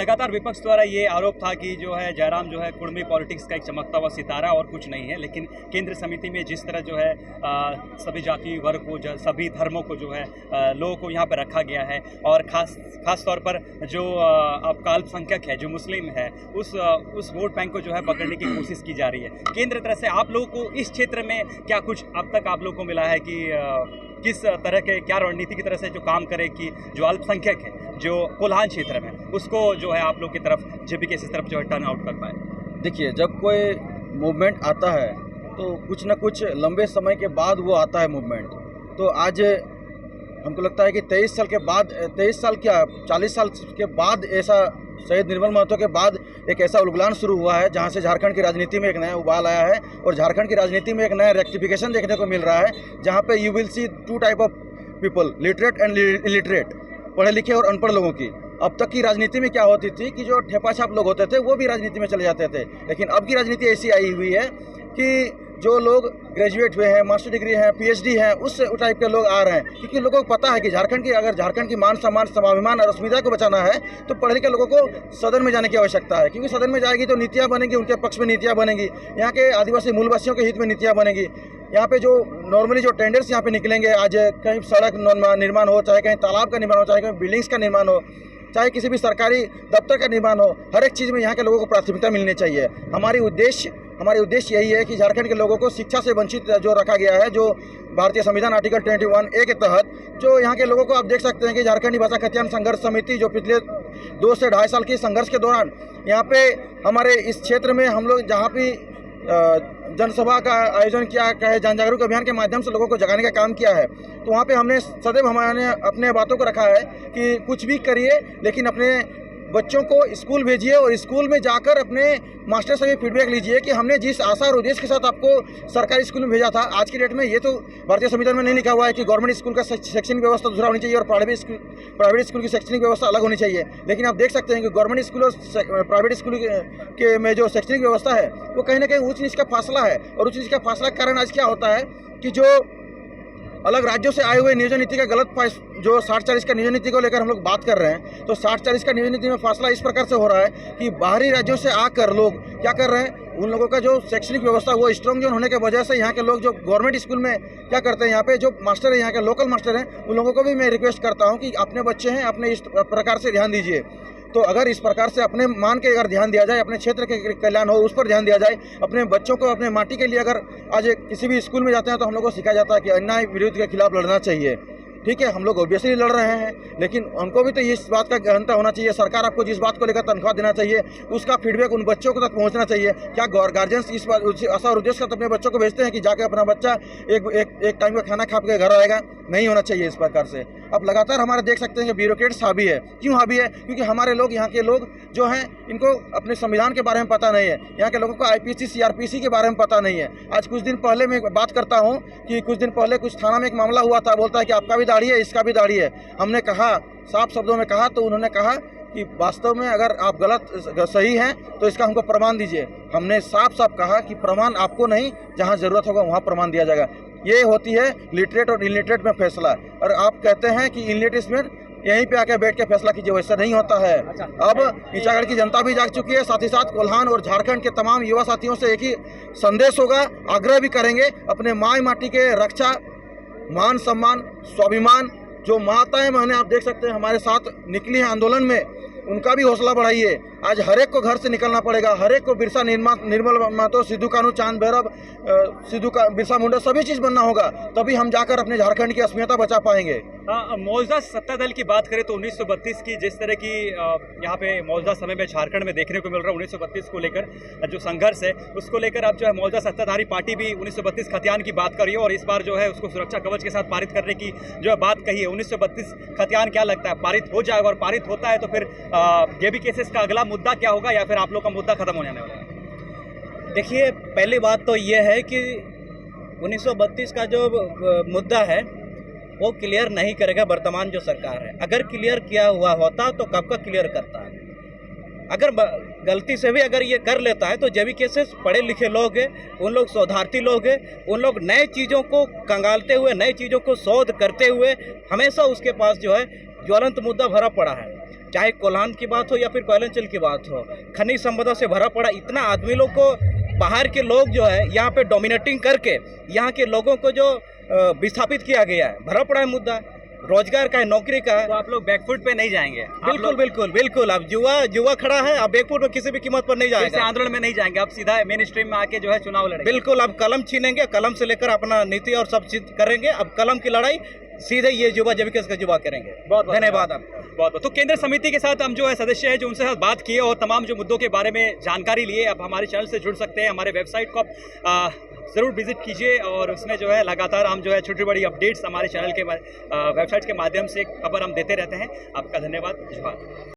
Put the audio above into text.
लगातार विपक्ष द्वारा ये आरोप था कि जो है जयराम जो है कुर्मी पॉलिटिक्स का एक चमकता हुआ सितारा और कुछ नहीं है, लेकिन केंद्र समिति में जिस तरह जो है सभी जाति वर्ग को सभी धर्मों को जो है लोगों को यहाँ पर रखा गया है और खास तौर पर जो आपका अल्पसंख्यक है जो मुस्लिम है उस वोट बैंक को जो है पकड़ने की कोशिश की जा रही है। केंद्र तरह से आप लोगों को इस क्षेत्र में क्या कुछ अब तक आप लोगों को मिला है कि किस तरह के क्या रणनीति की तरह से जो काम करे कि जो अल्पसंख्यक है जो कोल्हान क्षेत्र में उसको जो है आप लोग की तरफ जेबीके की तरफ जो है टर्न आउट कर पाए? देखिए, जब कोई मूवमेंट आता है तो कुछ न कुछ लंबे समय के बाद वो आता है मूवमेंट। तो आज हमको लगता है कि 23 साल के बाद 40 साल के बाद ऐसा शहीद निर्मल महतो के बाद एक ऐसा उलगलान शुरू हुआ है जहां से झारखंड की राजनीति में एक नया उबाल आया है और झारखंड की राजनीति में एक नया रेक्टिफिकेशन देखने को मिल रहा है, जहां पे you will see two type of people, literate and illiterate, पढ़े लिखे और अनपढ़ लोगों की। अब तक की राजनीति में क्या होती थी कि जो ठेपा छाप लोग होते थे वो भी राजनीति में चले जाते थे, लेकिन अब की राजनीति ऐसी आई हुई है कि जो लोग ग्रेजुएट हुए हैं, मास्टर डिग्री हैं, पीएचडी हैं, उस टाइप के लोग आ रहे हैं, क्योंकि लोगों को पता है कि अगर झारखंड की मान सम्मान स्वाभिमान और अस्मिता को बचाना है तो पढ़े लिखे लोगों को सदन में जाने की आवश्यकता है, क्योंकि सदन में जाएगी तो नीतियाँ बनेंगी, उनके पक्ष में नीतियाँ बनेंगी, यहाँ के आदिवासी मूलवासियों के हित में नीतियाँ बनेंगी। यहाँ पे जो नॉर्मली जो टेंडर्स यहाँ पे निकलेंगे, आज कहीं सड़क निर्माण हो, चाहे कहीं तालाब का निर्माण हो, चाहे कहीं बिल्डिंग्स का निर्माण हो, चाहे किसी भी सरकारी दफ्तर का निर्माण हो, हर एक चीज़ में यहाँ के लोगों को प्राथमिकता मिलनी चाहिए। हमारे उद्देश्य यही है कि झारखंड के लोगों को शिक्षा से वंचित जो रखा गया है, जो भारतीय संविधान आर्टिकल 21A के तहत जो यहाँ के लोगों को आप देख सकते हैं कि झारखंडी भाषा खतियान संघर्ष समिति जो पिछले 2 से 2.5 साल की संघर्ष के दौरान यहाँ पे हमारे इस क्षेत्र में हम लोग जहाँ भी जनसभा का आयोजन किया है, जन जागरूक अभियान के माध्यम से लोगों को जगाने का काम किया है, तो वहाँ पे हमने सदैव हमारे अपने बातों को रखा है कि कुछ भी करिए लेकिन अपने बच्चों को स्कूल भेजिए और स्कूल में जाकर अपने मास्टर से भी फीडबैक लीजिए कि हमने जिस आशा और उद्देश्य के साथ आपको सरकारी स्कूल में भेजा था, आज की डेट में ये तो भारतीय संविधान में नहीं लिखा हुआ है कि गवर्नमेंट स्कूल का शैक्षणिक व्यवस्था दूसरा होनी चाहिए और प्राइवेट स्कूल की शैक्षणिक व्यवस्था अलग होनी चाहिए। लेकिन आप देख सकते हैं कि गवर्नमेंट स्कूल और प्राइवेट स्कूल के में जो शैक्षणिक व्यवस्था है वो कहीं ना कहीं ऊँच नीच का फासला है, और ऊँच नीच का फासला के कारण आज क्या होता है कि जो अलग राज्यों से आए हुए नियोजन नीति का गलत जो 60-40 का नियोजन नीति को लेकर हम लोग बात कर रहे हैं, तो 60-40 का नियोजन नीति में फासला इस प्रकार से हो रहा है कि बाहरी राज्यों से आकर लोग क्या कर रहे हैं, उन लोगों का जो शैक्षणिक व्यवस्था वो स्ट्रॉन्ग जोन होने की वजह से यहाँ के लोग जो गवर्नमेंट स्कूल में क्या करते हैं, यहाँ पे जो मास्टर है, यहाँ के लोकल मास्टर हैं, उन लोगों को भी मैं रिक्वेस्ट करता हूँ कि अपने बच्चे हैं, अपने इस प्रकार से ध्यान दीजिए। तो अगर इस प्रकार से अपने मान के अगर ध्यान दिया जाए, अपने क्षेत्र के कल्याण हो उस पर ध्यान दिया जाए, अपने बच्चों को अपने माटी के लिए अगर आज किसी भी स्कूल में जाते हैं तो हम लोग को सिखाया जाता है कि अन्याय विरोध के खिलाफ लड़ना चाहिए। ठीक है, हम लोग ऑब्वियसली लड़ रहे हैं, लेकिन उनको भी तो इस बात का गहनता होना चाहिए। सरकार आपको जिस बात को लेकर तनख्वाह देना चाहिए उसका फीडबैक उन बच्चों को तक पहुंचना चाहिए। क्या गार्जियंस इस बात आशा और उद्देश्य का अपने बच्चों को भेजते हैं कि जाकर अपना बच्चा एक टाइम का खाना खा के घर आएगा? नहीं होना चाहिए इस प्रकार से। अब लगातार हमारे देख सकते हैं कि ब्यूरोक्रेट्स हावी है। क्यों हावी है? क्योंकि हमारे लोग, यहाँ के लोग जो हैं, इनको अपने संविधान के बारे में पता नहीं है, यहाँ के लोगों को IPC CRPC के बारे में पता नहीं है। आज कुछ दिन पहले मैं बात करता हूँ कि कुछ दिन पहले कुछ थाना में एक मामला हुआ था, बोलता है कि आपका भी दाढ़ी है, इसका भी दाढ़ी है। हमने कहा, साफ शब्दों में कहा, तो उन्होंने कहा कि वास्तव में अगर आप सही हैं तो इसका हमको प्रमाण दीजिए। हमने साफ कहा कि प्रमाण आपको नहीं, जहाँ ज़रूरत होगा वहाँ प्रमाण दिया जाएगा। ये होती है लिटरेट और इलिटरेट में फैसला। और आप कहते हैं कि इलिटरेट में यहीं पे आके बैठ के फैसला कीजिए, वैसा नहीं होता है। अब नीचागढ़ की जनता भी जाग चुकी है, साथ ही साथ कोल्हान और झारखंड के तमाम युवा साथियों से एक ही संदेश होगा, आग्रह भी करेंगे, अपने माई माटी के रक्षा, मान सम्मान स्वाभिमान, जो माताएं बहनें आप देख सकते हैं हमारे साथ निकली हैं आंदोलन में, उनका भी हौसला बढ़ाइए। आज हर एक को घर से निकलना पड़ेगा, हर एक को बिरसा निर्मल महतो, सिद्धू कानू, चांद भैरव, बिरसा मुंडा सभी चीज़ बनना होगा, तभी हम जाकर अपने झारखंड की अस्मिता बचा पाएंगे। मौजूदा सत्ता दल की बात करें तो 1932 की जिस तरह की यहाँ पे मौजूदा समय में झारखंड में देखने को मिल रहा है, 1932 को लेकर जो संघर्ष है उसको लेकर अब जो है मौजूदा सत्ताधारी पार्टी भी 1932 खतियान की बात कर रही है और इस बार जो है उसको सुरक्षा कवच के साथ पारित करने की जो है बात कही है। 1932 खतियान क्या लगता है पारित हो जाएगा? और पारित होता है तो फिर जेबी केसेस का अगला मुद्दा क्या होगा, या फिर आप लोग का मुद्दा खत्म हो जाने वाला है? देखिए, पहली बात तो ये है कि 1932 का जो मुद्दा है वो क्लियर नहीं करेगा वर्तमान जो सरकार है। अगर क्लियर किया हुआ होता तो कब का क्लियर करता है। अगर गलती से भी अगर ये कर लेता है तो जेबी केसेस पढ़े लिखे लोग हैं, उन लोग शोधार्थी लोग हैं, उन लोग नए चीज़ों को कंगालते हुए, नई चीज़ों को शोध करते हुए हमेशा उसके पास जो है ज्वलंत मुद्दा भरा पड़ा है। चाहे कोल्हान की बात हो या फिर कोयलांचल की बात हो, खनिज संपदा से भरा पड़ा इतना आदमी लोग को, बाहर के लोग जो है यहाँ पे डोमिनेटिंग करके यहाँ के लोगों को जो विस्थापित किया गया है, भरा पड़ा है मुद्दा रोजगार का है, नौकरी का है। तो आप लोग बैकफुट पे नहीं जाएंगे? बिल्कुल बिल्कुल बिल्कुल। अब युवा खड़ा है, अब बैकफुट में किसी भी कीमत पर नहीं जाएगा, आंदोलन में नहीं जाएंगे, आप सीधा मेन स्ट्रीम में आके जो है चुनाव लड़ेंगे? बिल्कुल। अब कलम छीनेंगे, कलम से लेकर अपना नीति और सब चीज करेंगे। अब कलम की लड़ाई सीधे ये युवा जब का युवा करेंगे। बहुत धन्यवाद आपका। बहुत। तो केंद्र समिति के साथ हम जो है सदस्य हैं जो उनसे साथ बात किए और तमाम जो मुद्दों के बारे में जानकारी लिए। अब हमारे चैनल से जुड़ सकते हैं, हमारे वेबसाइट को आप ज़रूर विजिट कीजिए और उसमें जो है लगातार हम जो है छोटी बड़ी अपडेट्स हमारे चैनल के वेबसाइट के माध्यम से खबर हम देते रहते हैं। आपका धन्यवाद। जोहार।